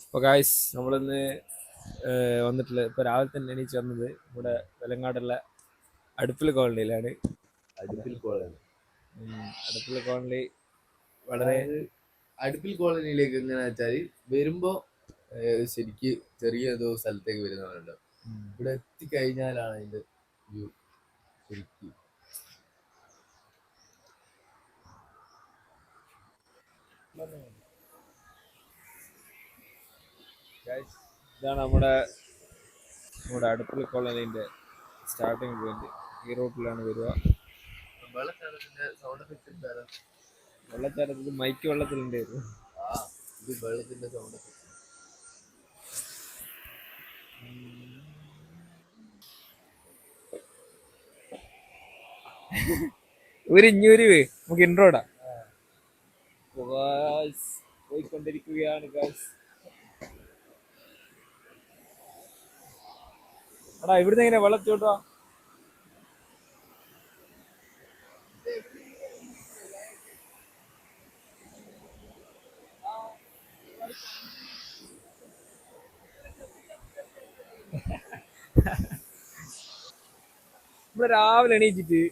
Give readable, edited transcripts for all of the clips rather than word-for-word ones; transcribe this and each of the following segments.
അപ്പൊ ഗായ്സ് നമ്മളിന്ന് വന്നിട്ടുള്ളത് ഇപ്പൊ രാവിലെ തന്നെ എണീച്ച് വന്നത് ഇവിടെ വെലങ്ങാടുള്ള അടുപ്പിൽ കോളനിയിലാണ്. അടുപ്പിൽ കോളനി അടുപ്പിൽ കോളനി വളരെ അടുപ്പിൽ കോളനിയിലേക്ക് എങ്ങനെ വെച്ചാല് വരുമ്പോ ശരിക്ക് ചെറിയ ഏതോ സ്ഥലത്തേക്ക് വരുന്നവരുണ്ട്. ഇവിടെ എത്തിക്കഴിഞ്ഞാലാണ് അതിന്റെ വ്യൂ ശരിക്ക്. ഇതാണ് നമ്മുടെ അടുപ്പിൽ കോളനിന്റെ സ്റ്റാർട്ടിങ് പോയിന്റ്. ഈ റൂട്ടിലാണ് വരിക. വെള്ളച്ചാട്ടത്തിന്റെ സൗണ്ട് എഫക്റ്റ് എന്തായാലും വെള്ളച്ചാട്ടത്തിൽ മൈക്ക് വെള്ളത്തിലുണ്ടായിരുന്നു. ഇത് വെള്ളത്തിന്റെ സൗണ്ട് എഫക്റ്റ്. ഇഞ്ഞൂര് നമുക്ക് ഇൻട്രോടാ പോയിക്കൊണ്ടിരിക്കുകയാണ് ഗായ്സ്. എടാ ഇവിടുന്ന് എങ്ങനെ വെള്ളത്തോട്ടാ? നമ്മള് രാവിലെ എണീച്ചിട്ട്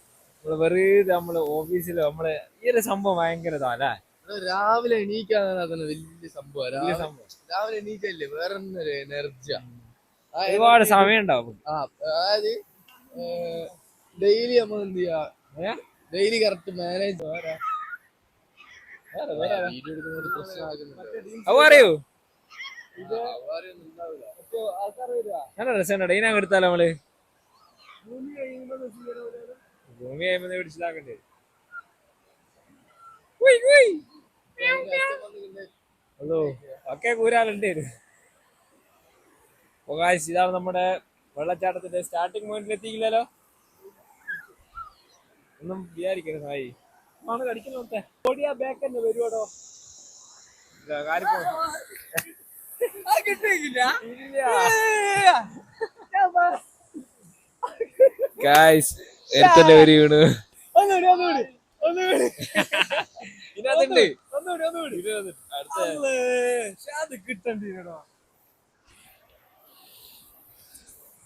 വെറുതെ നമ്മള് ഓഫീസില് നമ്മള് ഈ ഒരു സംഭവം ഭയങ്കര ഇതാല്ലേ. രാവിലെ എണീക്കാന്നാണ് അതിന് വലിയ സംഭവം. രാവിലെ എണീക്കല്ലേ വേറെ ഒരു എനർജിയാ. ഒരുപാട് സമയം ഉണ്ടാവും. അതായത് ഡെയിലി നമ്മൾ എന്ത് ചെയ്യാ, ഡെയിലി കറക്റ്റ് മാനേജ് അറിയോ? നല്ല രസമുണ്ട്. ഇതിനകം എടുത്താലോ നമ്മള് ഭൂമി കഴിയുമ്പോ പിടിച്ചിലാക്കണ്ടേ. ഹലോ ഒക്കെ കൂരാളുണ്ട്. ഇതാണ് നമ്മുടെ വെള്ളച്ചാട്ടത്തിന്റെ സ്റ്റാർട്ടിങ് പോയിന്റിൽ എത്തിയില്ലല്ലോ. ഒന്നും വിചാരിക്കരുത് സായി ആണ് കടിക്കുന്നോട്ടെ. ഓടിയാ ബാക്ക് തന്നെ വരുവാടോ. എടുത്തല്ലേ ഒരു വീണ്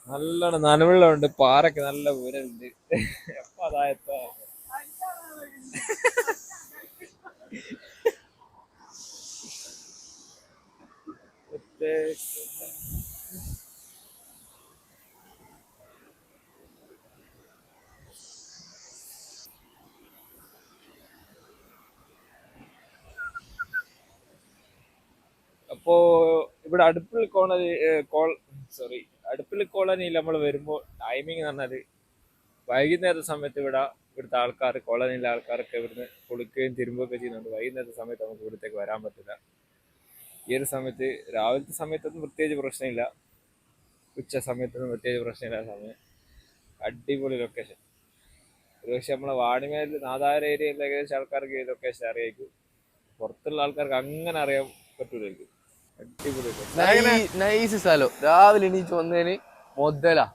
നല്ലോണം നനവെള്ളമുണ്ട്. പാറൊക്കെ നല്ല ഊരുണ്ട്. എപ്പ അതായപ്പോ അപ്പോ ഇവിടെ അടുപ്പിൽ കോളനിയിൽ നമ്മൾ വരുമ്പോൾ ടൈമിങ് എന്ന് പറഞ്ഞാല് വൈകുന്നേര സമയത്ത് ഇവിടുത്തെ ആൾക്കാർ, കോളനിയിലെ ആൾക്കാരൊക്കെ ഇവിടുന്ന് കുളിക്കുകയും തിരുമ്പുകയൊക്കെ ചെയ്യുന്നുണ്ട്. വൈകുന്നേരത്തെ സമയത്ത് നമുക്ക് ഇവിടത്തേക്ക് വരാൻ പറ്റില്ല. ഈ ഒരു സമയത്ത് രാവിലത്തെ സമയത്തൊന്നും പ്രത്യേകിച്ച് പ്രശ്നമില്ല, ഉച്ച സമയത്തൊന്നും പ്രത്യേകിച്ച് പ്രശ്നമില്ല. സമയം അടിപൊളി ലൊക്കേഷൻ. ഒരുപക്ഷെ നമ്മളെ വാണിമേൽ നാദാര ഏരിയയിൽ ഏകദേശം ആൾക്കാർക്ക് ഈ ലൊക്കേഷൻ അറിയായിരിക്കും. പുറത്തുള്ള ആൾക്കാർക്ക് അങ്ങനെ അറിയാൻ പറ്റൂലായിരിക്കും. അടിപൊളി നൈസ് സ്ഥലം. രാവിലെ എണീച്ച് വന്നതിന് മുതലാ.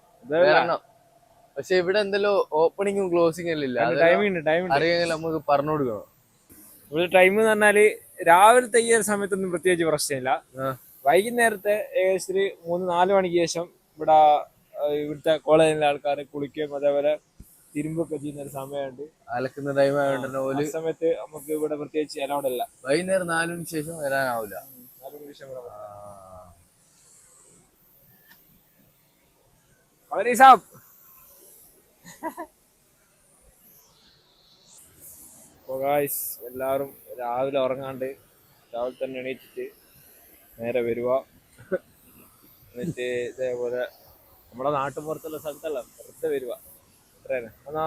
പക്ഷെ ഇവിടെ എന്തല്ലോ ഓപ്പണിങ്ങും ക്ലോസിംഗ് എല്ലാം ഇല്ല. അറിയാമെങ്കിൽ നമുക്ക് പറഞ്ഞു കൊടുക്കണം. ഇവിടെ ടൈം എന്ന് പറഞ്ഞാല് രാവിലത്തെ ഈ ഒരു സമയത്തൊന്നും പ്രത്യേകിച്ച് പ്രശ്നമില്ല. വൈകുന്നേരത്തെ ഏകദേശം 3-4 മണിക്ക് ശേഷം ഇവിടുത്തെ കോളേജിലെ ആൾക്കാർ കുളിക്കുകയും അതേപോലെ തിരുമ്പൊക്കെ ചെയ്യുന്ന ഒരു സമയമുണ്ട്. അലക്കുന്ന ടൈം ആയതുകൊണ്ട് സമയത്ത് നമുക്ക് ഇവിടെ പ്രത്യേകിച്ച് അലൗഡ് അല്ല. വൈകുന്നേരം 4 മണിക്ക് ശേഷം വരാനാവില്ല. 4 മണിക്ക് ശേഷം എല്ലാവരും രാവിലെ ഉറങ്ങാണ്ട് രാവിലെ തന്നെ എണീറ്റിട്ട് നേരെ വരുക. എന്നിട്ട് ഇതേപോലെ നമ്മുടെ നാട്ടുപുറത്തുള്ള സ്ഥലത്തല്ല, വെറുതെ വരുക. അത്രയാണ്. എന്നാ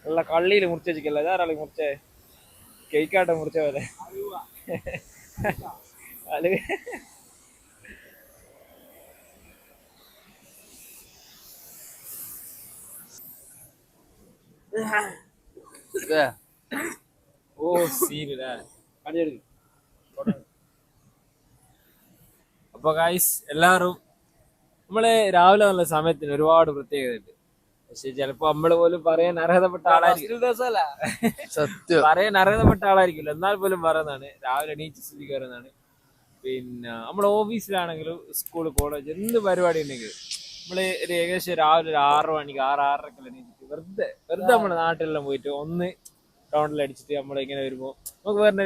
നല്ല കള്ളിയിൽ മുറിച്ച് വെച്ചിക്കല്ല. ഇതാരാളി മുറിച്ചേ? കേക്കാട്ടെ മുറിച്ച പോലെ. ഓ സീനില്ലേ. അപ്പൊ ഗായ്സ് എല്ലാവരും നമ്മള് രാവിലെ നല്ല സമയത്തിന് ഒരുപാട് പ്രത്യേകത ഉണ്ട്. പക്ഷെ ചിലപ്പോ നമ്മള് പോലും പറയാൻ അർഹതപ്പെട്ട ആളായിരിക്കും, സത്യം. പറയാൻ അർഹതപ്പെട്ട ആളായിരിക്കില്ല, എന്നാൽ പോലും പറയുന്നതാണ് രാവിലെ എണീച്ച് സ്ഥിതിക്ക് വരുന്നതാണ്. പിന്നെ നമ്മുടെ ഓഫീസിലാണെങ്കിലും സ്കൂൾ കോളേജ് എന്ത് പരിപാടി ഉണ്ടെങ്കിലും നമ്മള് ഒരു ഏകദേശം രാവിലെ ഒരു 6 മണിക്ക് 6-6:30 എണീച്ചിട്ട് വെറുതെ നമ്മുടെ നാട്ടിലെല്ലാം പോയിട്ട് ഒന്ന് റൗണ്ടിൽ അടിച്ചിട്ട് നമ്മളിങ്ങനെ വരുമ്പോൾ നമുക്ക് പറഞ്ഞ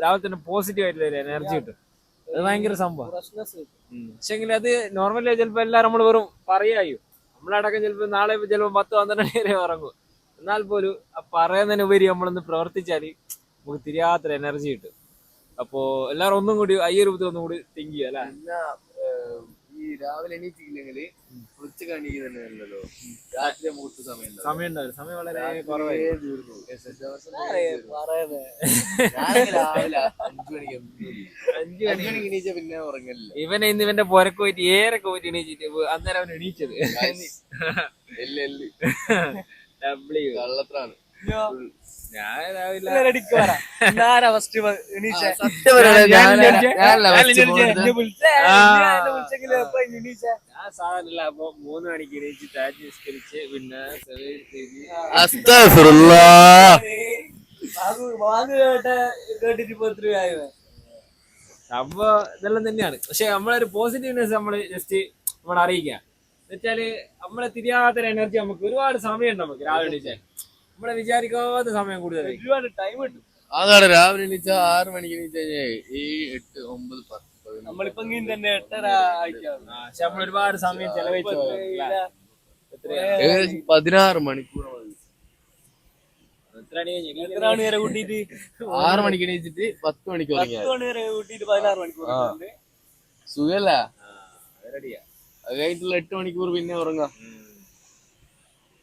രാവിലെ തന്നെ പോസിറ്റീവ് ആയിട്ടുള്ള ഒരു എനർജി കിട്ടും. അത് ഭയങ്കര സംഭവം. പക്ഷെങ്കിൽ അത് നോർമലി ചിലപ്പോ എല്ലാരും നമ്മൾ വെറും പറയായോ, നമ്മളടക്കം ചിലപ്പോ നാളെ ചിലപ്പോ 10-12 മണി വരെ ഉറങ്ങും. എന്നാൽ പോലും ആ പറയുന്നതിനുപരി നമ്മളൊന്ന് പ്രവർത്തിച്ചാല് നമുക്ക് തിരിയാത്തൊരു എനർജി കിട്ടും. അപ്പോ എല്ലാരും ഒന്നും കൂടി അയ്യൊരുപത്തിൽ ഒന്നും കൂടി തിങ്ക് ചെയ്യാം അല്ലെ. പിന്നെ ഈ രാവിലെ എണീറ്റില്ലെങ്കില് ഉച്ചക്ക് എണീക്കുന്നുണ്ടല്ലോ, രാത്രി മൂത്ത് സമയം സമയം ഉണ്ടാവില്ല, സമയം വളരെ കുറവായി. രാവിലെ 5 മണിക്ക് 5 മണിക്ക് എണീച്ച പിന്നെ ഉറങ്ങലില്ല. ഇവനെ ഇന്ന് ഇവന്റെ പുരക്ക് പോയിട്ട് ഏറൊക്കെ പോയിട്ട് എണീച്ചിട്ട് അന്നേരം അവൻ എണീച്ചത് കള്ളത്രാണ്. ഞാൻ രാവിലെ ഞാൻ സാധാരണ അപ്പൊ 3 മണിക്ക് എണീച്ച് താജ് നിസ്കരിച്ച് പിന്നെ സംഭവം ഇതെല്ലാം തന്നെയാണ്. പക്ഷെ നമ്മളൊരു പോസിറ്റീവ്നെസ് നമ്മള് ജസ്റ്റ് നമ്മളെ അറിയിക്കുക എന്നുവെച്ചാല് നമ്മളെ തിരിയാത്തൊരു എനർജി നമുക്ക് ഒരുപാട് സമയം നമുക്ക് രാവിലെ എണീച്ചാൽ നമ്മളെ വിചാരിക്കാത്ത സമയം കൂടുതൽ ഒരുപാട് ടൈം കിട്ടും. അതാണ് രാവിലെ എണീച്ച 6 മണിക്ക് എണീച്ച 7, 8, 9, 10 നമ്മളിപ്പോ തന്നെ 8:30 പക്ഷെ നമ്മൾ ഒരുപാട് സമയം ചെലവഴിച്ചു 16 മണിക്കൂർ. എത്ര മണി വരെ കൂട്ടിട്ട് 6 മണിക്ക് എണീച്ചിട്ട് 10 മണിക്ക് 10 മണി വരെ കൂട്ടിട്ട് 16 മണിക്കൂർ സുഖല്ല. അത് കഴിഞ്ഞിട്ടുള്ള 8 മണിക്കൂർ പിന്നെ ഉറങ്ങാം.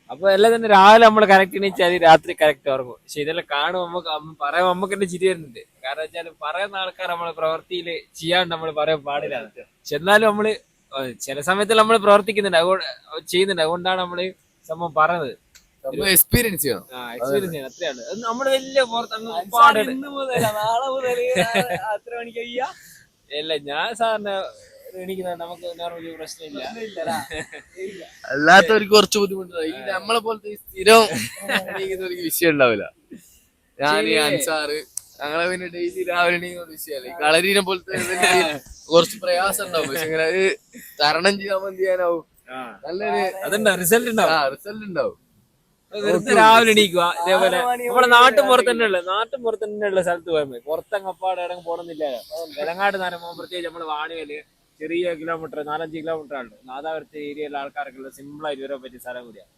അപ്പൊ എല്ലാം തന്നെ രാവിലെ നമ്മൾ കറക്റ്റ് എണീച്ചാൽ രാത്രി കറക്റ്റ് ഉറങ്ങും. പക്ഷെ ഇതെല്ലാം കാണുമ്പോൾ നമുക്ക് പറയാൻ നമുക്ക് തന്നെ ചിരി വരുന്നുണ്ട്. കാരണം വെച്ചാൽ പറയുന്ന ആൾക്കാർ നമ്മളെ പ്രവൃത്തിയിൽ ചെയ്യാണ്ട് നമ്മൾ പറയാൻ പാടില്ല. പക്ഷെ എന്നാലും നമ്മള് ചില സമയത്ത് നമ്മൾ പ്രവർത്തിക്കുന്നുണ്ട്, ചെയ്യുന്നുണ്ട്. അതുകൊണ്ടാണ് നമ്മള് സംഭവം പറയുന്നത്. എക്സ്പീരിയൻസ് ചെയ്യണം. എക്സ്പീരിയൻസ് ചെയ്യണം, അത്രയാണ്. നമ്മള് വലിയ നാളെ മുതൽ എത്ര മണിക്ക് അല്ല ഞാൻ സാറിന് എണീക്കുന്നത് നമുക്ക് നോർമലി പ്രശ്നമില്ല. അല്ലാത്തവർക്ക് കുറച്ച് ബുദ്ധിമുട്ടാണ്. ഈ നമ്മളെ പോലത്തെ സ്ഥിരം എണീക്കുന്നവർക്ക് വിഷയം ഉണ്ടാവില്ല. ഞാൻ അൻസാറ് ഞങ്ങളെ പിന്നെ ഡെയിലി രാവിലെ എണീക്കുന്ന വിഷയമല്ല. ഈ കളരീനെ പോലത്തെ കുറച്ച് പ്രയാസം ഉണ്ടാവും. പക്ഷെ ഇങ്ങനെ അത് തരണം ചെയ്യാനാവും. നല്ലൊരു റിസൾട്ട് ഉണ്ടാവും. രാവിലെ എണീക്കുക. ഇതേപോലെ നമ്മുടെ നാട്ടുപുറത്ത് തന്നെയുള്ള സ്ഥലത്ത് പോയാൽ പുറത്തങ്ങപ്പാട് ഇടങ്ങ് പോകണമെന്നില്ലല്ലോ. വെലങ്ങാട് നരമ്പോ പ്രത്യേകിച്ച് നമ്മള് വാണിയല് ചെറിയ കിലോമീറ്റർ 4-5 കിലോമീറ്റർ ആണ്. നാദാപുരത്തെ ഏരിയയിലെ ആൾക്കാർക്കുള്ള സിമ്പിളായിട്ട് വരാൻ പറ്റിയ സ്ഥലം കൂടിയാണ്.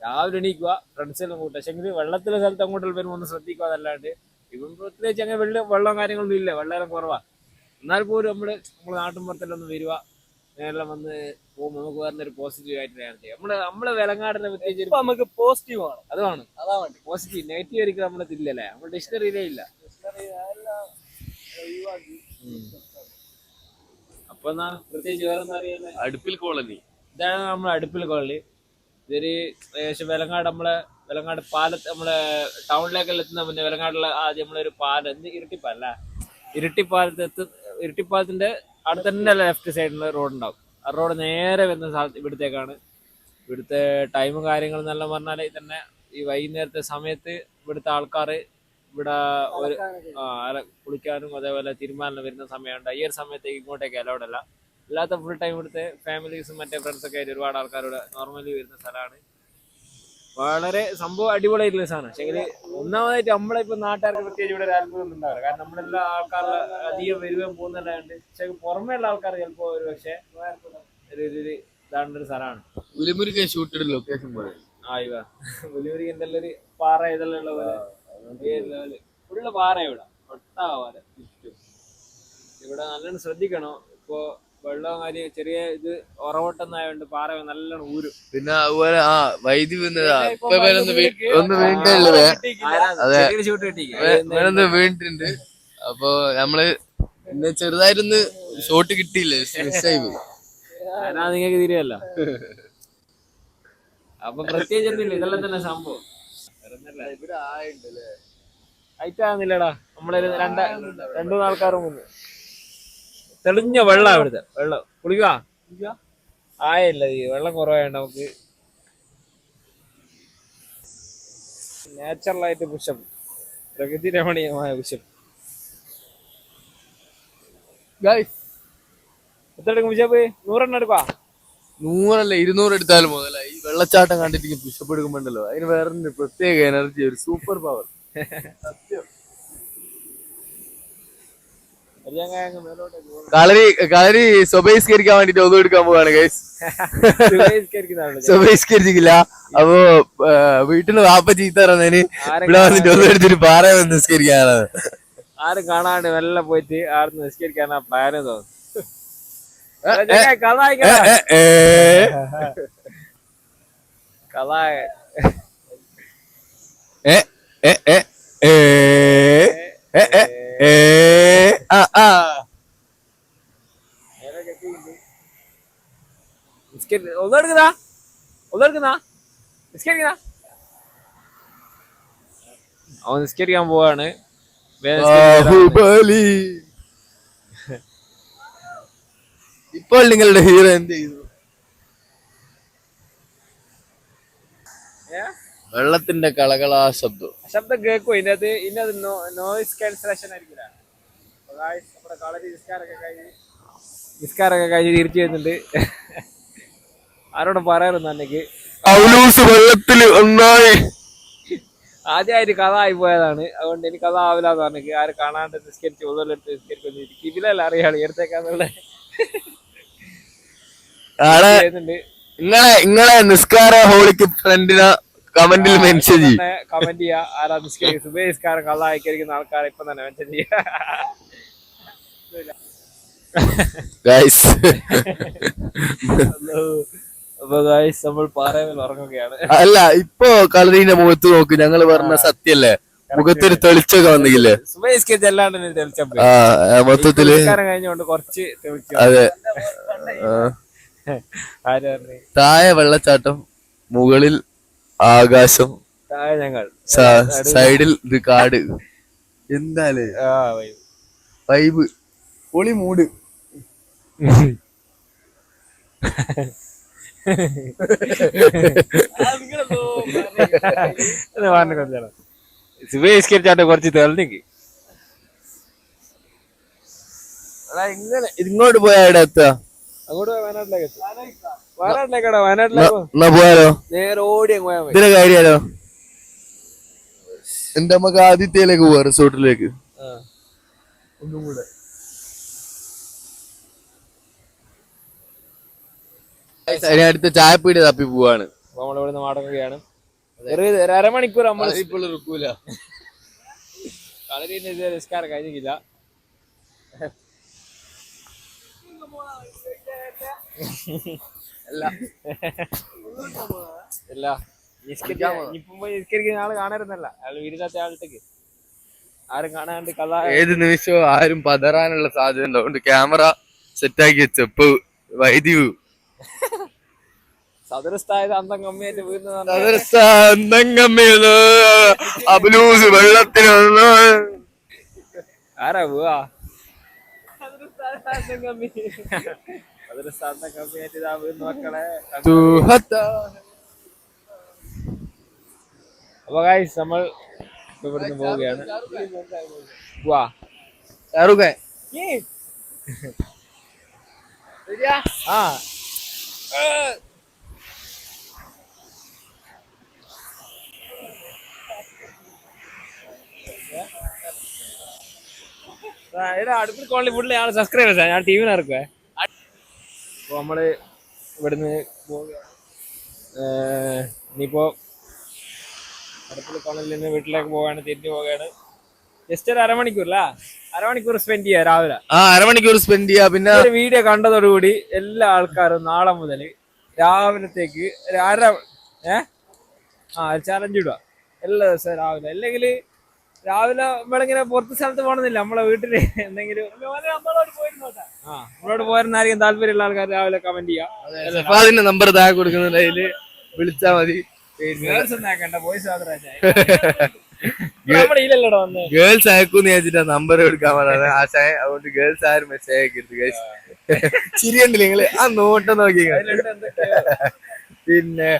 രാവിലെ എണീക്കുക, ഫ്രണ്ട്സെല്ലാം കൂട്ടുക. പക്ഷെ വെള്ളത്തിലെ സ്ഥലത്ത് അങ്ങോട്ടുള്ള വരുമ്പോൾ ഒന്ന് ശ്രദ്ധിക്കുക. അതല്ലാണ്ട് ഇപ്പം പ്രത്യേകിച്ച് അങ്ങനെ വെള്ളം കാര്യങ്ങളൊന്നും ഇല്ല, വെള്ളം കുറവാ. എന്നാൽ പോലും നമ്മള് നാട്ടിൻപുറത്തെല്ലാം ഒന്ന് വരിക, എല്ലാം വന്ന് പോകുമ്പോൾ നമുക്ക് വരുന്നൊരു പോസിറ്റീവ് ആയിട്ട് ചെയ്യാം. നമ്മളെ വിലങ്ങാടിനെ പ്രത്യേകിച്ച് നമുക്ക് പോസിറ്റീവ് ആണ്. അതാണ് പോസിറ്റീവ്. നെഗറ്റീവ് ഒരിക്കലും നമ്മളെ ഇല്ലല്ലേ, നമ്മുടെ ഡിക്ഷണറിയിലേ ഇല്ല. അപ്പൊ എന്നാ പ്രത്യേകിച്ച് വേറെ എന്താ അറിയാൻ അടുപ്പിൽ കോളനി. ഇതാണ് നമ്മുടെ അടുപ്പിൽ കോളനി. ഇതൊരു ഏകദേശം വെലങ്ങാട് പാലത്ത് നമ്മളെ ടൗണിലേക്കെല്ലാം എത്തുന്ന മുന്നേ വെലങ്ങാടുള്ള ആദ്യം നമ്മളൊരു പാലം ഇരട്ടിപ്പാലത്തിന്റെ അവിടെ തന്നെ ലെഫ്റ്റ് സൈഡിൽ റോഡ് ഉണ്ടാവും. ആ റോഡ് നേരെ വരുന്ന സ്ഥലത്ത് ഇവിടത്തേക്കാണ്. ഇവിടുത്തെ ടൈമും കാര്യങ്ങളും എന്നെല്ലാം പറഞ്ഞാൽ തന്നെ ഈ വൈകുന്നേരത്തെ സമയത്ത് ഇവിടുത്തെ ആൾക്കാർ ഇവിടെ ഒരു കുളിക്കാനും അതേപോലെ തീരുമാനം വരുന്ന സമയമുണ്ട്. ഈ ഒരു സമയത്തേക്ക് ഇങ്ങോട്ടേക്ക് അലൗഡ് അല്ല. അല്ലാത്ത ഫുൾ ടൈം ഇവിടുത്തെ ഫാമിലീസും മറ്റേ ഫ്രണ്ട്സൊക്കെ ആയിട്ട് ഒരുപാട് ആൾക്കാരുടെ നോർമലി വരുന്ന സ്ഥലമാണ്. വളരെ സംഭവം അടിപൊളിയായിട്ടുള്ള സാധനം. പക്ഷേ ഒന്നാമതായിട്ട് നമ്മളിപ്പോ നാട്ടുകാർക്ക് പ്രത്യേകിച്ച് ഇവിടെ ഒരു അത്ഭുതം ഉണ്ടാവില്ല. കാരണം നമ്മളെല്ലാ ആൾക്കാരുടെ അധികം വരുകയും പോകുന്നതല്ലാണ്ട്. പക്ഷെ പുറമേ ഉള്ള ആൾക്കാർ ചിലപ്പോ ഒരു പക്ഷെ ഇതാണ്ടൊരു സ്ഥലമാണ്. ഉലിമുരുകൻ ഷൂട്ട് ലൊക്കേഷൻ പോലെ ഉലിമുരുകൻ എന്തെല്ലാം ഒരു പാറ ഇതെല്ലാം ഉള്ള പോലെ ഫുള്ള് പാറ ഇവിടെ ഒട്ടാവാല ചുറ്റും. ഇവിടെ നല്ലോണം ശ്രദ്ധിക്കണം. ഇപ്പൊ വെള്ളം കാര്യം ചെറിയ ഇത് ഉറവട്ടെന്നായോണ്ട് പാറ നല്ലോണം ഊരും. പിന്നെ അതുപോലെ വൈദ്യുതി വീണിട്ടുണ്ട്. അപ്പൊ നമ്മള് പിന്നെ ചെറുതായിട്ടൊന്ന് ഷോട്ട് കിട്ടിയില്ലേ, മിസ്സായി പോയി. നിങ്ങൾക്ക് തിരിയല്ല. അപ്പൊ പ്രത്യേകിച്ച് ഇതെല്ലാം തന്നെ സംഭവം. ഇവിടെ ആയിണ്ടല്ലേ അയച്ചാന്നില്ലടാ. നമ്മളൊരു 2-3 ആൾക്കാരും മുന്നേ തെളിഞ്ഞ വെള്ളം ഇവിടുത്തെ വെള്ളം കുളിക്കുക ആയല്ല. ഈ വെള്ളം കുറവായോണ്ട് നമുക്ക് നാച്ചുറലായിട്ട് പുഷപ്പ്, പ്രകൃതി രമണീയമായ പുഷപ്പ്. എത്ര എടുക്കും പുഷപ്പ്? 100 എടുക്കുക? 100 200 എടുത്താലും മുതലായി. ഈ വെള്ളച്ചാട്ടം കണ്ടിട്ട് പുഷപ്പ് എടുക്കുമ്പോണ്ടല്ലോ അതിന് വേറെ പ്രത്യേക എനർജി, ഒരു സൂപ്പർ പവർ. കളരി സ്വബഹിസ്കരിക്കാൻ വേണ്ടിട്ട് ഒന്നും എടുക്കാൻ പോവാണ് ഗൈസ്. സ്വബഹിസ്കരിച്ചില്ല. അപ്പൊ വീട്ടില് വാപ്പ ചീത്ത പറഞ്ഞതിന് ഇവിടെ വന്നിട്ട് ഒന്നും എടുത്തിട്ട് പാറ വന്ന് നിസ്കരിക്കാനാണ്. ആരും കാണാണ്ട് വെള്ളം പോയിട്ട് ആർന്ന് നിസ്കരിക്കാനാ പ്ലാന് തോന്നുന്നു. കഥ ഒന്നെടുക്കുന്നതാ നിസ്കരിക്കുന്ന അവൻ നിസ്കരിക്കാൻ പോവാണ്. ഇപ്പോൾ നിങ്ങളുടെ ഹീറോ എന്ത് ചെയ്തു? വെള്ളത്തിന്റെ കളകളാ ശബ്ദം കേൾക്കും. ഇന്നത് നോയിസ് ക്യാൻസലേഷൻ ആയിരിക്കില്ല. നമ്മുടെ കളരി നിസ്കാരൊക്കെ കഴിഞ്ഞ് തിരിച്ചു വരുന്നുണ്ട്. ആരോടും പറയാറുണ്ട് എനിക്ക് വെള്ളത്തില് ഒന്നായി ആദ്യമായിട്ട് കഥ ആയി പോയതാണ്. അതുകൊണ്ട് എനിക്ക് കഥ ആവില്ല എന്ന് പറഞ്ഞു. ആരും കാണാണ്ട് നിസ്കരിച്ച് ഒന്നുമില്ലെടുത്ത് നിസ്കരിക്കൊന്നിരിക്കും. ഇതിലല്ല അറിയാള് എടുത്തേക്കാന്നുള്ള ഇങ്ങളെ നിസ്കാര ഹോളിക്ക് ഫ്രണ്ടിന് കമന്റിൽ മെൻഷൻ ചെയ്യും. കമന്റ് ചെയ്യാ ആരാ നിസ്കരിക്കും. സുബൈ നിസ്കാരം കഥ അയക്കരിക്കുന്ന ആൾക്കാരെ ഇപ്പൊ തന്നെ മെൻഷൻ ചെയ്യാ. അപ്പൊ ഗൈസ് നമ്മൾ പാറയിൽ ഉറങ്ങുകയാണ്. അല്ല ഇപ്പൊ കളരീന്റെ മുഖത്ത് നോക്ക്, ഞങ്ങള് പറഞ്ഞ സത്യല്ലേ, മുഖത്തൊരു തെളിച്ചൊക്കെ വന്നില്ലേ? സുബൈസ്കരിച്ച് അല്ലാണ്ട് മൊത്തത്തില് കഴിഞ്ഞോണ്ട് കുറച്ച് തെളിച്ചു. അതെ. താഴെ വെള്ളച്ചാട്ടം, മുകളിൽ ആകാശം, താഴെ ഞങ്ങൾ, സൈഡിൽ ഇത് കാട്. എന്താലേ വൈബ്, പൊളി മൂഡ്. സുബൈസ്കരിച്ചാണ്ട് കുറച്ച് തെളിഞ്ഞിക്ക്. ഇങ്ങോട്ട് പോയാ ഇവിടെ എത്താ? അങ്ങോട്ട് വയനാട്ടിലേക്ക് എത്തും. വയനാട്ടിലേക്കാണോ? പോയാലോ? നേരെ ഓടി അങ്ങ് പോയാൽ മതി. ഇതിലെ കാര്യാലോ? എന്റെ നമുക്ക് ആദിത്യയിലേക്ക് പോവാ, റിസോർട്ടിലേക്ക്. ഒന്നും കൂടെ അടുത്ത ചായപ്പീടി തപ്പി പോവാണ്. നമ്മളിവിടുന്ന് മടങ്ങുകയാണ്. ഒരു അരമണിക്കൂർ നമ്മൾ ഇപ്പോൾ എടുക്കൂല. കളരി നിസ്കാരം കഴിഞ്ഞില്ല. ഇല്ല നിസ്കരിക്കുന്ന ആള് കാണരുന്നല്ല. അയാൾ വീടിനകത്തെ ആളത്തേക്ക് ആരും കാണാണ്ട് കഥ. ഏത് നിമിഷവും ആരും പതറാനുള്ള സാധ്യത ഉണ്ട്. അതുകൊണ്ട് ക്യാമറ സെറ്റാക്കി വെച്ച ഇപ്പൊ വൈദ്യു സദൃസ്ഥായത് അന്തം കമ്മിയായിട്ട് വീഴുന്ന അബ്ലൂസ് വെള്ളത്തിന് ആരാ പോവാ? കമ്മിയായിട്ട് ഇതാ വീഴുന്ന മക്കളെ. അപ്പൊ ഗൈസ് നമ്മൾ ഇവിടുന്ന് പോവുകയാണ്. വാ ആ അടുപ്പിൽ കോളി ഫുള്ളി ആള് സബ്സ്ക്രൈബേഴ്സാ. ഞാൻ ടി വിന്ന് ഇറക്കുവേ. അപ്പൊ നമ്മള് ഇവിടുന്ന് പോവുകയാണ്. ഇനിയിപ്പോ അടുപ്പിൽ കോളേജിൽ നിന്ന് വീട്ടിലേക്ക് പോവുകയാണ്, തിരിഞ്ഞു പോവുകയാണ്. ജസ്റ്റ് ഒരു അരമണിക്കൂർ സ്പെൻഡ് ചെയ്യാം രാവിലെ. അരമണിക്കൂർ സ്പെൻഡ് ചെയ്യാ. പിന്നെ ഒരു വീഡിയോ കണ്ടതോടുകൂടി എല്ലാ ആൾക്കാരും നാളെ മുതൽ രാവിലത്തേക്ക് ചലഞ്ച് ഇടുക എല്ലാ ദിവസവും രാവിലെ. അല്ലെങ്കിൽ രാവിലെ നമ്മളിങ്ങനെ പുറത്ത് സ്ഥലത്ത് പോകണമെന്നില്ല, നമ്മളെ വീട്ടില് എന്തെങ്കിലും നമ്മളോട് പോയിരുന്നായിരിക്കും താല്പര്യമുള്ള ആൾക്കാർ രാവിലെ കമന്റ് ചെയ്യാം. അതിന്റെ നമ്പർ താഴെ കൊടുക്കുന്നത്, അതില് വിളിച്ചാ മതി. ഗേൾസ് ഒന്നും ആക്കണ്ട, ബോയ്സ് ഗേൾസ് അയക്കൂന്ന് ചോദിച്ചിട്ടാ നമ്പർ കൊടുക്കാൻ പറഞ്ഞത് ആശായ. അതുകൊണ്ട് ഗേൾസ് ആരും മെസ്സേജ് അയക്കരുത്. ശരിയുണ്ടല്ലേ നിങ്ങള് ആ നോട്ടം നോക്കി. പിന്നെ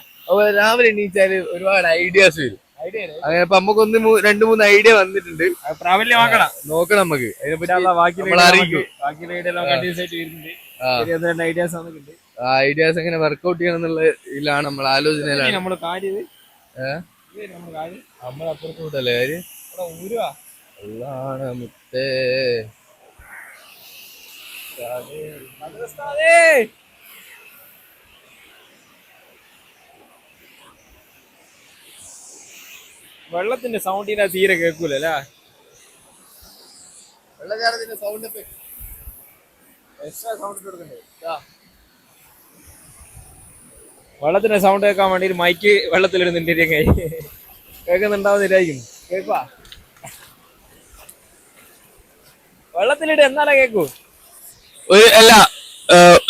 രാവിലെ എണീച്ചാല് ഒരുപാട് ഐഡിയാസ് വരും. അങ്ങനെ ഇപ്പൊ നമുക്കൊന്ന് 2-3 ഐഡിയ വന്നിട്ടുണ്ട്. പ്രാബല്യമാക്കണം. നോക്കണം നമുക്ക് അതിനെപ്പറ്റി ബാക്കി നമ്മൾ അറിയിക്കും. കണ്ടിന്യൂസ് ആയിട്ട് വരുന്നുണ്ട്. ഐഡിയാസ് വന്നിട്ടുണ്ട്. ഐഡിയാസ് എങ്ങനെ വർക്ക്ഔട്ട് ചെയ്യണം എന്നുള്ള ഇതിലാണ് നമ്മൾ ആലോചനയിലാണ്. നമ്മള് കാര്യം നമ്മളപ്പുറത്ത് കൂട്ടല്ലേ കാര്യം അല്ലാണ് മുത്തേ. വെള്ളത്തിന്റെ സൗണ്ട് ഇതിനാ തീരെ കേൾക്കൂല അല്ലേ? വെള്ളച്ചാട്ടത്തിന്റെ സൗണ്ട് എക്സ്ട്രാ സൗണ്ട് കൊടുക്കണ്ടേ? വെള്ളത്തിന്റെ സൗണ്ട് കേൾക്കാൻ വേണ്ടി മൈക്ക് വെള്ളത്തിലിടുന്നുണ്ട്. കേൾക്കുന്നുണ്ടാവുന്നില്ലായിരിക്കും. കേൾക്കുവാ വെള്ളത്തിലിട്ട് എന്നാലാ കേക്കൂ? അല്ല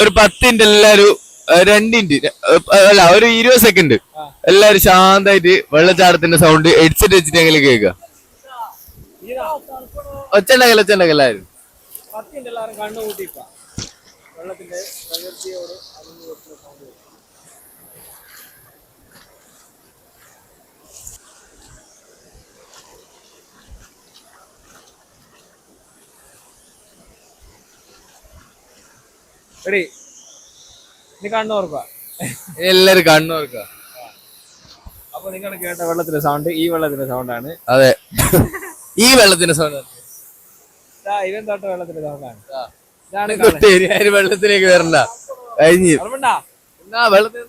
ഒരു 10 മിനിറ്റ് എല്ലാരും 2 മിനിറ്റ് അല്ല ഒരു 20 സെക്കൻഡ് എല്ലാരും ശാന്തായിട്ട് വെള്ളച്ചാട്ടത്തിന്റെ സൗണ്ട് ഹെഡ്സെറ്റ് വെച്ചിട്ട് എങ്ങനെ കേൾക്കുക. ഒച്ചണ്ടാക്കല്ല എല്ലാരും 10 മിനിറ്റ് എല്ലാവരും കണ്ണുകൂട്ടിപ്പ വെള്ളത്തിന്റെ പ്രകൃതിയോട് സൗണ്ട്. എടി നീ കണ്ണു ഓർക്കുക. എല്ലാരും കണ്ണോർക്കുക. അപ്പൊ നിങ്ങൾ കേട്ട വെള്ളത്തിന്റെ സൗണ്ട് ഈ വെള്ളത്തിന്റെ സൗണ്ടാണ്. അതെ ഈ വെള്ളത്തിന്റെ സൗണ്ട് ഇവൻ തൊട്ട വെള്ളത്തിന്റെ സൗണ്ടാണ്. വെള്ളത്തിലേക്ക് വരണ്ട കഴിഞ്ഞു എന്നാ വെള്ളത്തിൽ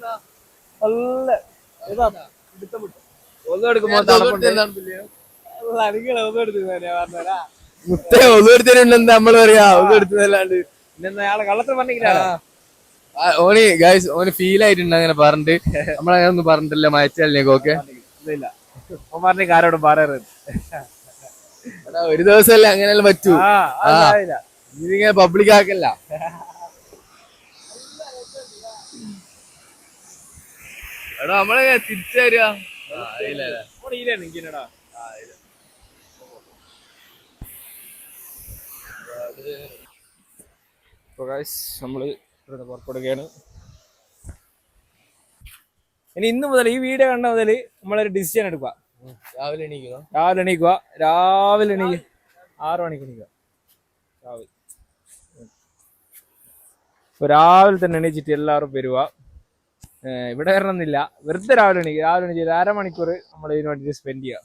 മുത്തേ ഒന്നെടുത്തതിനുണ്ടെന്ന് നമ്മള് പറയാ ഒന്നെടുത്തതല്ലാണ്ട് അയാളെ കള്ളത്തിൽ പറഞ്ഞില്ല. ഓന് ഗൈസ് ഓന് ഫീൽ ആയിട്ടുണ്ട് അങ്ങനെ പറഞ്ഞിട്ട്. നമ്മളങ്ങനെ ഒന്നും പറഞ്ഞിട്ടില്ല മയച്ചല്ലേക്ക്. ഓക്കെ ഇല്ല പറഞ്ഞ ആരോടും പറയരുത്. ഒരു ദിവസമല്ലേ അങ്ങനെയല്ലേ പറ്റൂ. ഇതിങ്ങനെ പബ്ലിക് ആക്കല്ല. എടാ നമ്മളെ തിരിച്ചു തരിക. നമ്മള് പുറപ്പെടുകയാണ്. ഇനി ഇന്ന് മുതൽ ഈ വീഡിയോ കണ്ട മുതൽ നമ്മളൊരു ഡിസിഷൻ എടുക്കുക. രാവിലെ എണീക്കുക. രാവിലെ എണീക്കുക 6 മണിക്ക് എണീക്കുക. രാവിലെ തന്നെ എണീച്ചിട്ട് എല്ലാവരും വരുക. ഇവിടെ വരണമെന്നില്ല, വെറുതെ രാവിലെ എണീച്ചിട്ട് 1/2 മണിക്കൂർ നമ്മൾ ഇതിനു വേണ്ടിട്ട് സ്പെൻഡ് ചെയ്യുക.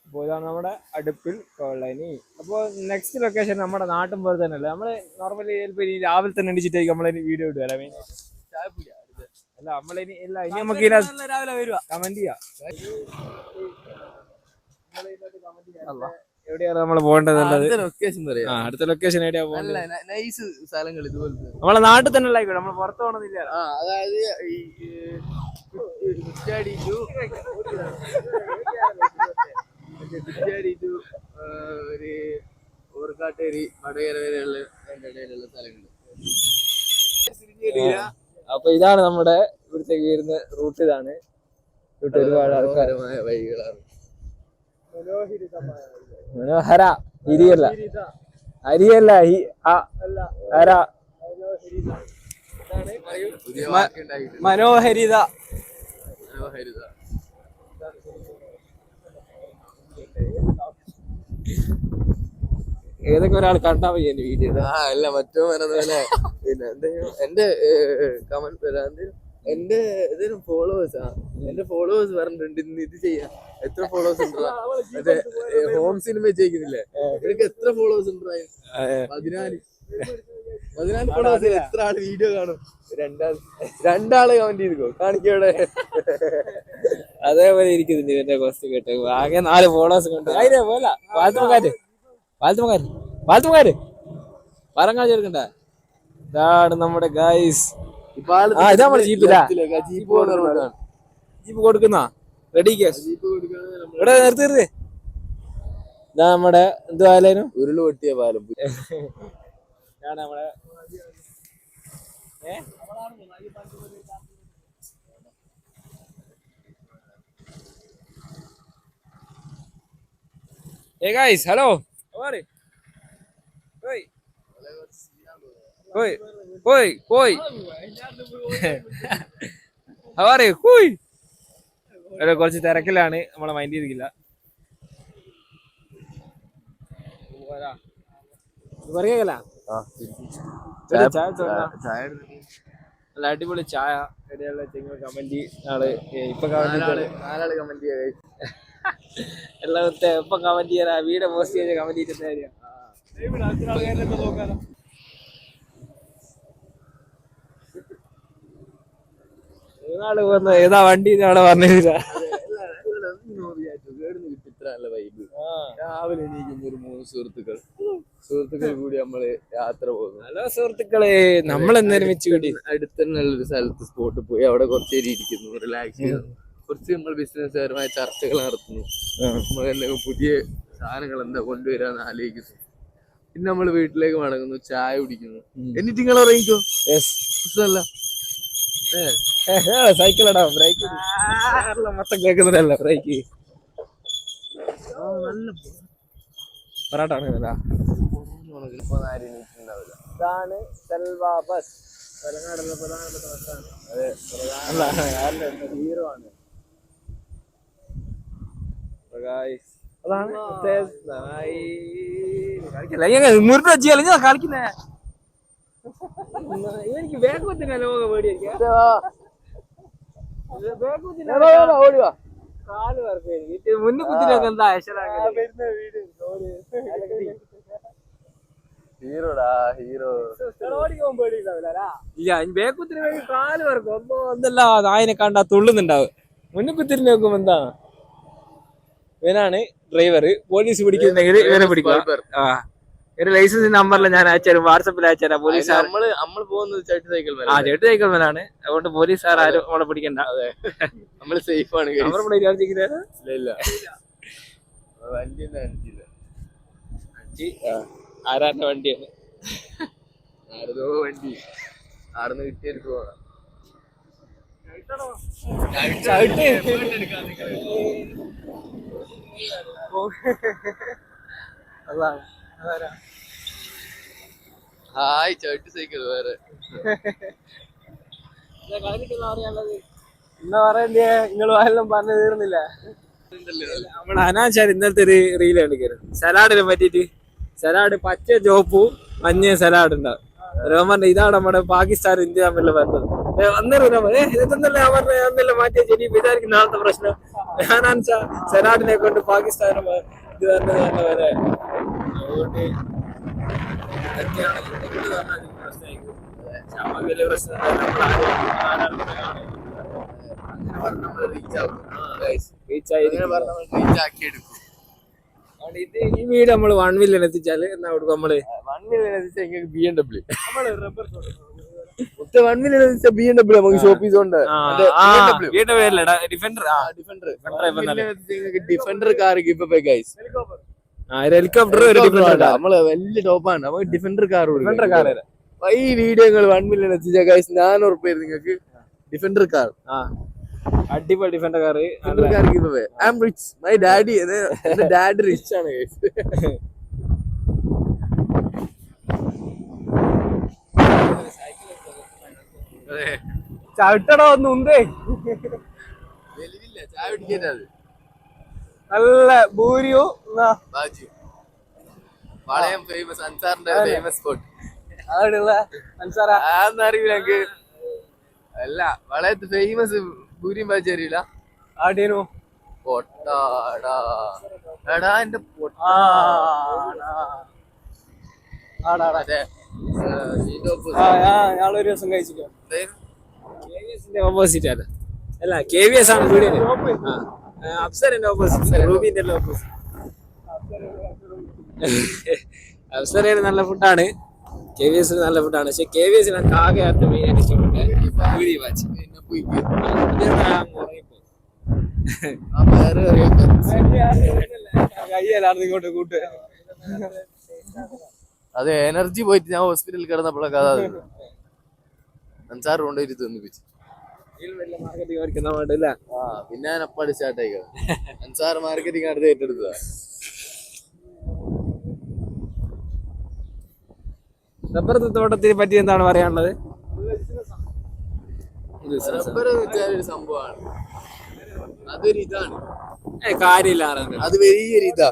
അപ്പോൾ ഇതാണ് നമ്മുടെ അടുപ്പിൽ കോളനി. അപ്പോൾ നെക്സ്റ്റ് ലൊക്കേഷൻ നമ്മുടെ നാട്ടിൻ പോലെ തന്നെ അല്ലേ. നമ്മള് നോർമലി ചിലപ്പോൾ ഇനി രാവിലെ തന്നെ എണീച്ചിട്ടായിരിക്കും നമ്മളിനി വീഡിയോ ഇടുക അല്ല മെയിൻ അല്ല നമ്മളിനി ഇല്ല ഇനി നമുക്ക് രാവിലെ വരുക കമന്റ് ചെയ്യാം. എവിടെയാണ് നമ്മൾ പോകേണ്ടത്? അടുത്ത ലൊക്കേഷൻ എവിടെയാ പോകേണ്ടത്? നമ്മളെ നാട്ടിൽ തന്നെ ആയിക്കോട്ടെ, നമ്മൾ പുറത്ത് പോകണമെന്നില്ല. അതായത് ഒരു ഓർക്കാട്ടേരി വടകര വരെയുള്ള ഇടയിലുള്ള സ്ഥലങ്ങള്. അപ്പൊ ഇതാണ് നമ്മുടെ ഇവിടുത്തേക്ക് വരുന്ന റൂട്ട്. ഇതാണ് റൂട്ട്. ഒരുപാട് ആൾക്കാരമായ വഴികളാണ്. മനോഹര അരിയല്ല മനോഹരിത. ഏതൊക്കെ ഒരാൾ കണ്ടാ മതി എന്റെ വീഡിയോ. അല്ല മറ്റോ പറഞ്ഞതുപോലെ പിന്നെ എന്റെ കമന്റ് എന്റെ ഇതിന് ഫോളോവേഴ്സാ. എന്റെ ഫോളോവേഴ്സ് പറഞ്ഞിട്ടുണ്ട് ഇന്ന് ഇത് ചെയ്യാം. എത്ര ഫോളോവേഴ്സ് ഉണ്ടോ? മറ്റേ ഹോം സിനിമ ചെയ്യിക്കുന്നില്ലേ, എനിക്ക് എത്ര ഫോളോവേഴ്സ് ഉണ്ടോ? 14 ഫോളോവേഴ്സ്. എത്ര ആള് വീഡിയോ കാണും? രണ്ടാള് കമന്റ് ചെയ്തോ കാണിക്കവിടെ. അതേപോലെ ഇരിക്കുന്നുണ്ട് എന്റെ കോസ്റ്റ് കേട്ട്. ആകെ 4 ഫോളോവേഴ്സ് കണ്ടു. അതിനെ പോലെ പാലത്തുമക്കാര് പറങ്ങാ ചേർക്കണ്ട. ഇതാണ് നമ്മുടെ ഗൈസ്. ഇതാ നമ്മുടെ ജീപ്പിലാ ജീപ്പ് കൊടുക്കുന്ന റെഡി കേസ് ഇവിടെ നിർത്തി. ഇതാ നമ്മുടെ എന്തുവായാലും ഉരുള് പൊട്ടിയ പാലം. ഇതാണ് നമ്മുടെ Hey guys, hello. How are you? Hey. Koi, koi, koi. How are you? Koi. കുറച്ച് തിരക്കിലാണ്, നമ്മളെ മൈൻഡ് ചെയ്തില്ല. പറയല ചായ നല്ല അടിപൊളി ചായ. ഇടയുള്ള കമന്റ് ആള് ഇപ്പൊ നാലാള് കമന്റ് ചെയ്യാ. എല്ലാവരുടെ ഇപ്പൊ കമന്റ് ചെയ്യാ, വീഡിയോ പോസ്റ്റ് ചെയ്ത് കമന്റ് ചെയ്തിട്ട് കാര്യം. ഏതാള് വന്ന ഏതാ വണ്ടി അവിടെ പറഞ്ഞില്ല. ഇത്ര നല്ല വൈബ്. രാവിലെ എണീക്കുന്ന ഒരു 3 സുഹൃത്തുക്കൾ കൂടി നമ്മള് യാത്ര പോകുന്നു. ഹലോ സുഹൃത്തുക്കളെ, നമ്മൾ എന്തായാലും വെച്ച് കൂടി അടുത്തുള്ളൊരു സ്ഥലത്ത് സ്പോട്ടിൽ പോയി അവിടെ കുറച്ച് നേരം ഇരിക്കുന്നു, റിലാക്സ് ചെയ്യുന്നു. കുറച്ച് നമ്മൾ ബിസിനസ്സുകാരുമായ ചർച്ചകൾ നടത്തുന്നു. നമ്മൾ എന്തെങ്കിലും പുതിയ സാധനങ്ങൾ എന്താ കൊണ്ടുവരാന്ന് ആലോചിക്കുന്നു. പിന്നെ നമ്മൾ വീട്ടിലേക്ക് മടങ്ങുന്നു, ചായ കുടിക്കുന്നു, എന്നിട്ട് നിങ്ങൾ ഇറങ്ങിക്കോ. സൈക്കിളടാ, ബ്രേക്ക് മൊത്തം കേൾക്കുന്നില്ല. ബ്രേക്ക് പൊറാട്ട ഇതാണ് സെൽവ ബസ്, വയനാടുള്ള പ്രധാനപ്പെട്ട ബസ്സാണ്. ഹീറോ ആണ്. മുരുട് വെച്ച് കളിഞ്ഞാ കളിക്കുന്നേ. എനിക്ക് വേഗത്തിന് ലോക പേടിയാ. ഓടുക കാല് വരപ്പേ മുന്നിൽ കുത്തിനൊക്കെ എന്താ ഹീറോടാ ഹീറോ. ഇല്ല, ബേക്കുത്തിന് വേണ്ടി കാല് വരക്കും. അപ്പൊ എന്തല്ല നായനെ കണ്ടാ തുള്ളുന്നുണ്ടാവും. മുന്നിൽ കുത്തിരി നോക്കുമ്പോ എന്താ, ഇവനാണ് ഡ്രൈവർ. പോലീസ് പിടിക്കുന്നെങ്കിൽ ഇവനെ പിടിക്കുക. ആ, ഒരു ലൈസൻസ് നമ്പറിൽ ഞാൻ അയച്ചുതരും, വാട്സപ്പിൽ അയച്ചുതരാം. പോലീസ് നമ്മൾ പോകുന്നത് ചേട്ട് സൈക്കിൾ ചേട്ട് സൈക്കിൾ മേലാണ്. അതുകൊണ്ട് പോലീസുകാർ ആരും നമ്മളെ പിടിക്കണ്ട. അതെ, നമ്മള് സേഫ് ആണ്. ആരാന്റെ വണ്ടിയാണ്? ആരതോ വണ്ടി ആടുന്ന് കിട്ടിയെടുത്ത് പോകാം. ഹായ്, ചേട്ട് സൈക്കിൾ വേറെ എന്നാ പറയണ്ടേ? നിങ്ങൾ എല്ലാം പറഞ്ഞു തീർന്നില്ല. നമ്മളെ അനാശാർ ഇന്നലത്തെ ഒരു റീൽ കണ്ടിരുന്നു സലാഡിനെ പറ്റിട്ട്. സലാഡ് പച്ച ചോപ്പു മഞ്ഞ സലാഡ് ഉണ്ടാവും. റഹ്മാൻ ഇതാണ് നമ്മുടെ പാകിസ്ഥാൻ ഇന്ത്യ തമ്മിലുള്ള ബന്ധം. അന്നേരം അന്നല്ല മാറ്റിയ ശരി വിചാരിക്കുന്ന ആളത്തെ പ്രശ്നം. ഞാനാ സലാഡിനെ കൊണ്ട് പാകിസ്ഥാനും ഇത് തന്നെ വരെ. അതുകൊണ്ട് വലിയ പ്രശ്നം. ഈ വീട് നമ്മള് 1 മില്യൺ എത്തിച്ചാല് എന്നാ കൊടുക്കും നമ്മള്? 1 മില്യൺ എത്തിച്ചാൽ BMW. 1 മില്യൺ എത്തിച്ചാൽ BMW നമുക്ക് ഷോപ്പീസ് ഉണ്ട്. Defender car give away guys. Helicopter നമ്മള് വലിയ ടോപ്പാണ്. നമുക്ക് ഡിഫൻഡർ കാർ കൊടുക്കും. ഈ വീഡിയോകൾ 1 മില്യൺ എത്തിച്ചാൽ ഗൈസ് 400 രൂപ നിങ്ങൾക്ക് ഡിഫൻഡർ കാർ. അടിപൊളി defender car give away. I am rich. My daddy, എന്റെ ഡാഡി റിച്ച് ആണ് ഗൈസ്. ചവിട്ടടോ ഒന്ന് ഉണ്ടേ. ചായ പിടിക്കുന്നത് നല്ല ഭൂരിയോ ബാജു വളയം ഫേമസ് അൻസാറിന്റെ ഫേമസ് സ്പോട്ട്. അറിയില്ല എനിക്ക്. അല്ല, വളയത്ത് ഫേമസ് ഭൂരിയും ബാജു അറിയില്ല. ആടേനു പൊട്ടാടാ എടാ എന്റെ ഞാളൊരു ദിവസം കഴിച്ചിട്ടോ. ഓപ്പോസിറ്റ് ആണ്. അല്ല, KVS ആണ് വീട്. അപ്സരന്റെ ഓപ്പോസിറ്റ്, റൂബിന്റെ ഓപ്പോസിറ്റ്. അപ്സരയിൽ നല്ല ഫുഡാണ്, KVS നല്ല ഫുഡാണ്. പക്ഷെ KVS ആകെ മെയിൻ ഇഷ്ടപ്പെട്ട വീഡിയോ വാച്ച്. ഇങ്ങോട്ട് കൂട്ട്. അത് എനർജി പോയിട്ട് ഞാൻ ഹോസ്പിറ്റലിൽ കിടന്നപ്പോഴൊക്കെ അതാ അൻസാർ കൊണ്ടുപോയിട്ട് തിന്നിപ്പിച്ചു. പിന്നെ ഞാൻ അപ്പാട് സ്റ്റാർട്ട് ആയിക്കോ. അൻസാർ മാർക്കറ്റിംഗ് അടുത്ത് ഏറ്റെടുത്തതാ. റബ്ബർ തോട്ടത്തിനെ പറ്റി എന്താണ് പറയാനുള്ളത്? റബ്ബർ എന്ന് വെച്ചാൽ ഒരു സംഭവമാണ്, അതൊരു ഇതാണ്, കാര്യമില്ല, അത് വലിയൊരു ഇതാ.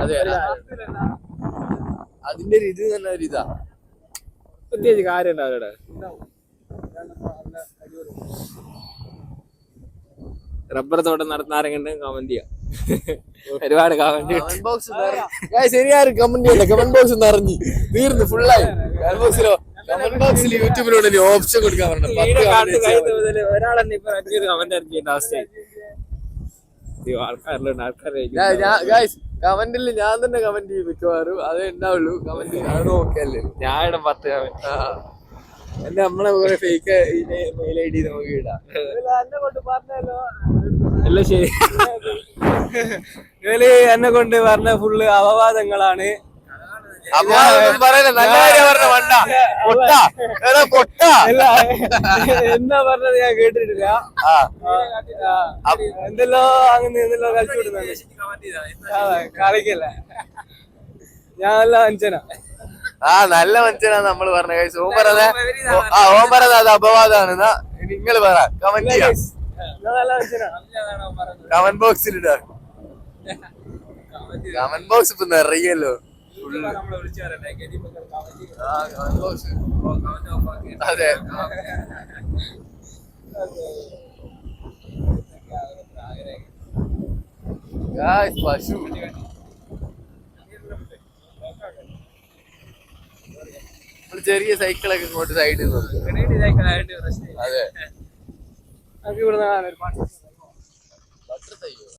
അതെ, അതിന്റെ ഒരു ഇത് തന്നെ ഒരു ഇതാ, പ്രത്യേകിച്ച് കാര്യം ഉണ്ടാവും. റബ്ബർ തോട്ടം നടത്താറെങ്കിൽ കമന്റ് ചെയ്യാം. ഒരുപാട് കമന്റ് ബോക്സ് ശരിയാരും കമന്റ് ചെയ്യല്ല, കമന്റ് ബോക്സ് നിറഞ്ഞു തീർന്നു ഫുള്ളായി. കമന്റ് ബോക്സിൽ യൂട്യൂബിലൂടെ ഓപ്ഷൻ കൊടുക്കാൻ പറഞ്ഞു. ഒരാളെന്നെ ഇപ്പൊ 5 കമന്റ് അടിക്കേണ്ട അവസ്ഥയായി. ആൾക്കാരിലുണ്ട് കമന്റിൽ ഞാൻ തന്നെ കമന്റ് ചെയ്യും മിക്കവാറും, അതേ ഉണ്ടാവുള്ളൂ കമന്റ്. അത് നോക്കല്ലേ, ഞാൻ ഇടം 10 കമന്റ്. എന്റെ നമ്മളെ കുറെ ഫേക്ക് മെയിൽ ഐ ഡി നമുക്ക് ഇടാം. എല്ലാം ശരി. ഇവര് എന്നെ കൊണ്ട് പറഞ്ഞ ഫുള്ള് അപവാദങ്ങളാണ്. എന്നാ പറഞ്ഞത് ഞാൻ കേട്ടിട്ടില്ല. എന്തെല്ലോ അങ്ങനെ എന്തെല്ലോ കളിച്ചു വിടുന്നുണ്ട്. കളിക്കല്ല, ഞാൻ നല്ല മനുഷ്യനാ. നല്ല മനുഷ്യനാ നമ്മള് പറഞ്ഞ. ഓം പറഞ്ഞത് അത് അപവാദമാണ്. നിങ്ങൾ പറ, കമന്റ് ചെയ്യാം, നല്ല മനുഷ്യനാ. കമന്റ് ബോക്സിൽ ഇടാ. കമന്റ് ബോക്സ് ഇപ്പൊ നിറയല്ലോ. അതെ, പശു ചെറിയ സൈക്കിളൊക്കെ ഇങ്ങോട്ട് സൈഡിൽ നോക്കും. അതെ, നമുക്ക് ഇവിടെ